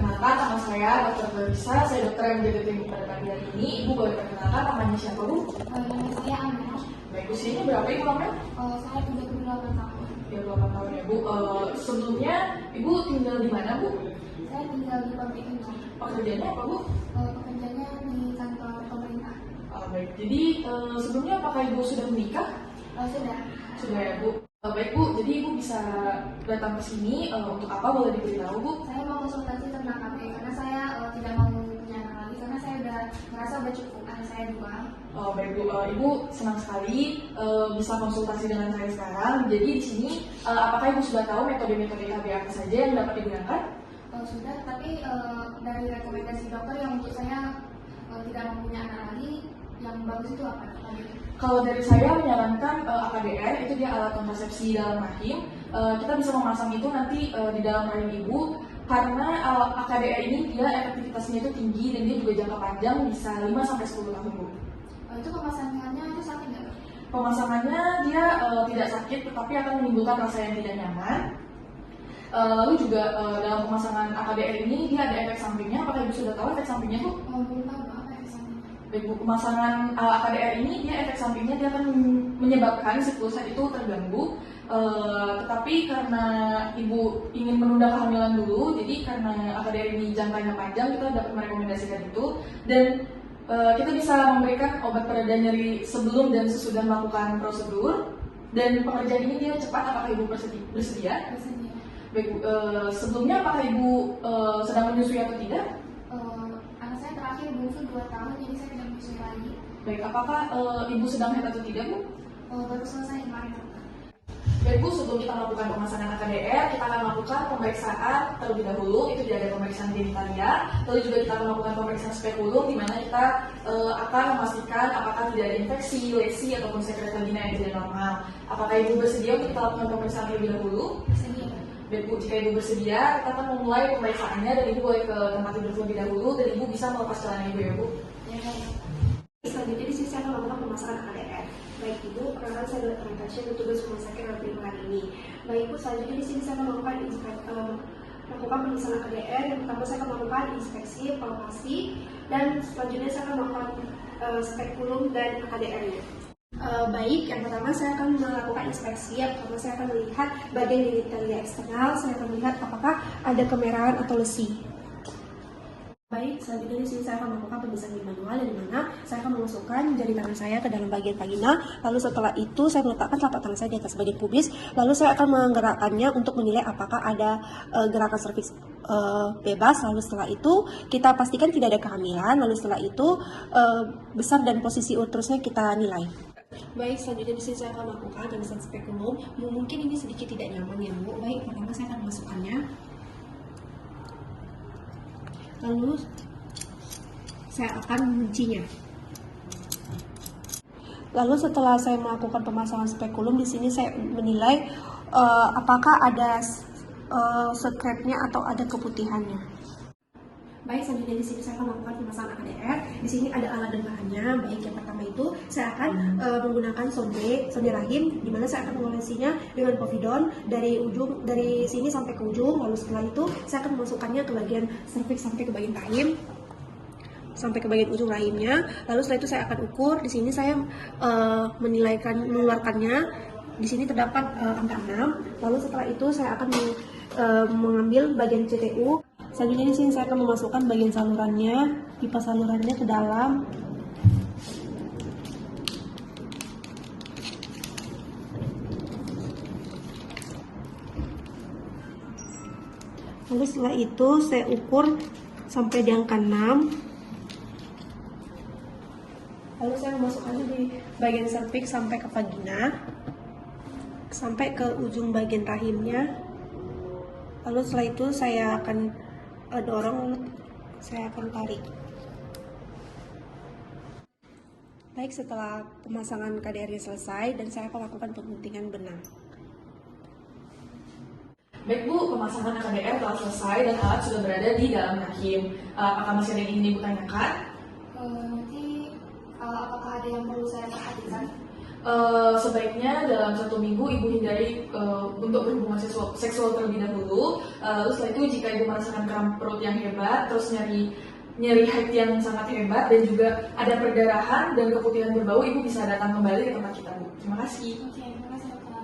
Perkenalkan, nama saya Dr. Clarissa, saya dokter yang menjaga klinik pada pagi hari ini. Ibu boleh perkenalkan namanya siapa, Bu? Nama saya Amel. Baik, usianya berapa Ibu Amel? Saya 38 tahun. 38 tahun ya, Bu. Sebelumnya Ibu tinggal di mana, Bu? Saya tinggal di pabrik ini. Pekerjaannya apa, Bu? Pekerjaannya di kantor pemerintah. Baik, jadi sebelumnya apakah Ibu sudah menikah? Sudah. Sudah ya, Bu. Baik, Bu. Jadi Ibu bisa datang ke sini untuk apa? Boleh diberitahu, Bu? Saya mau konsultasi tentang KB karena saya tidak mau punya anak lagi karena saya merasa udah cukup anak saya 2. Baik, Bu. Ibu senang sekali bisa konsultasi dengan saya sekarang. Jadi di sini apakah Ibu sudah tahu metode-metode KB apa saja yang dapat digunakan? Sudah, tapi dari rekomendasi dokter yang untuk saya tidak mempunyai anak lagi, yang bagus itu apa? Kalau dari saya menyarankan AKDR, itu dia alat kontrasepsi dalam rahim. Kita bisa memasang itu nanti di dalam rahim ibu, karena AKDR ini dia efektivitasnya itu tinggi dan dia juga jangka panjang, bisa 5-10 tahun, Bu. Itu pemasangannya itu sakit nggak? Pemasangannya dia tidak sakit, tetapi akan menimbulkan rasa yang tidak nyaman. Lalu juga dalam pemasangan AKDR ini dia ada efek sampingnya. Apakah ibu sudah tahu efek sampingnya, Bu? Belum tahu apa efek sampingnya. Baik, Bu. Pemasangan AKDR ini dia efek sampingnya dia akan menyebabkan siklusnya itu terganggu. Tetapi karena ibu ingin menunda kehamilan dulu, jadi karena AKDR ini jangkanya panjang, kita dapat merekomendasikan itu. Dan kita bisa memberikan obat pereda nyeri sebelum dan sesudah melakukan prosedur. Dan pekerjaan ini dia cepat. Apakah ibu bersedia? Bersedia. Baik, Bu. Sebelumnya apakah ibu sedang menyusui atau tidak? Anak saya terakhir bungsu 2 tahun, jadi saya tidak menyusui lagi. Baik, apakah ibu sedang haid atau tidak, Bu? Baru selesai kemarin. Baik, Bu, sebelum kita melakukan pemasangan AKDR, kita akan melakukan pemeriksaan terlebih dahulu. Itu dia ada pemeriksaan genitalia. Lalu juga kita akan melakukan pemeriksaan spekulum, di mana kita akan memastikan apakah tidak ada infeksi, lesi, ataupun sekret vagina yang tidak normal. Apakah ibu bersedia untuk kita lakukan pemeriksaan terlebih dahulu? Bersedia. Baik, Bu, jika ibu bersedia, kita akan memulai pemeriksaannya dan ibu boleh ke tempat tidur terlebih dahulu dan ibu bisa melepas celana ibu ya, Bu. Ya, baik. Selanjutnya di sini saya akan melakukan pemasangan AKDR. Baik Ibu, perkenalkan saya adalah Natasha, petugas rumah sakit Rapi hari ini. Baik Ibu, selanjutnya di sini saya akan melakukan pemeriksaan AKDR. Yang pertama saya akan melakukan inspeksi, palpasi, dan selanjutnya saya akan melakukan spekulum dan AKDR-nya. Baik, yang pertama saya akan melakukan inspeksi. Yang pertama saya akan melihat bagian genitalia eksternal. Saya akan melihat apakah ada kemerahan atau lesi. Baik, selanjutnya di sini saya akan melakukan pemeriksaan manual, di mana saya akan memasukkan jari tangan saya ke dalam bagian vagina. Lalu setelah itu saya meletakkan telapak tangan saya di atas bagian pubis. Lalu saya akan menggerakkannya untuk menilai apakah ada gerakan serviks bebas. Lalu setelah itu kita pastikan tidak ada kehamilan. Lalu setelah itu besar dan posisi uterusnya kita nilai. Baik, selanjutnya di sini saya akan melakukan pemeriksaan spekulum. Mungkin ini sedikit tidak nyaman ya Bu. Baik, pertama saya akan memasukkannya. Lalu saya akan menguncinya. Lalu setelah saya melakukan pemasangan spekulum, di sini saya menilai apakah ada sekretnya atau ada keputihannya. Baik, selanjutnya di sini saya akan melakukan pemasangan AKDR. Di sini ada alat dan bahannya. Baik, yang pertama itu saya akan menggunakan sonde rahim, di mana saya akan mengolesinya dengan povidon dari sini sampai ke ujung. Lalu setelah itu saya akan memasukkannya ke bagian serviks sampai ke bagian rahim, sampai ke bagian ujung rahimnya. Lalu setelah itu saya akan ukur. Di sini saya mengeluarkannya. Di sini terdapat angka 6. Lalu setelah itu saya akan mengambil bagian CTU. Selanjutnya di sini saya akan memasukkan bagian salurannya, pipa salurannya ke dalam. Lalu setelah itu saya ukur sampai di angka 6. Lalu saya memasukkannya di bagian serviks sampai ke vagina, sampai ke ujung bagian rahimnya. Lalu setelah itu saya akan dorong, saya akan tarik. Baik, setelah pemasangan KDR-nya selesai dan saya akan lakukan pengguntingan benang. Baik, Bu, pemasangan KDR telah selesai dan alat sudah berada di dalam rahim. Apakah masih ada yang ingin Ibu tanyakan? Nanti apakah ada yang perlu saya perhatikan? sebaiknya dalam 1 minggu ibu hindari untuk berhubungan seksual terlebih dahulu. Lalu setelah itu jika ibu merasakan kram perut yang hebat, terus nyeri haid yang sangat hebat, dan juga ada perdarahan dan keputihan berbau, ibu bisa datang kembali ke tempat kita, Bu. Terima kasih. Oke, terima kasih dokter.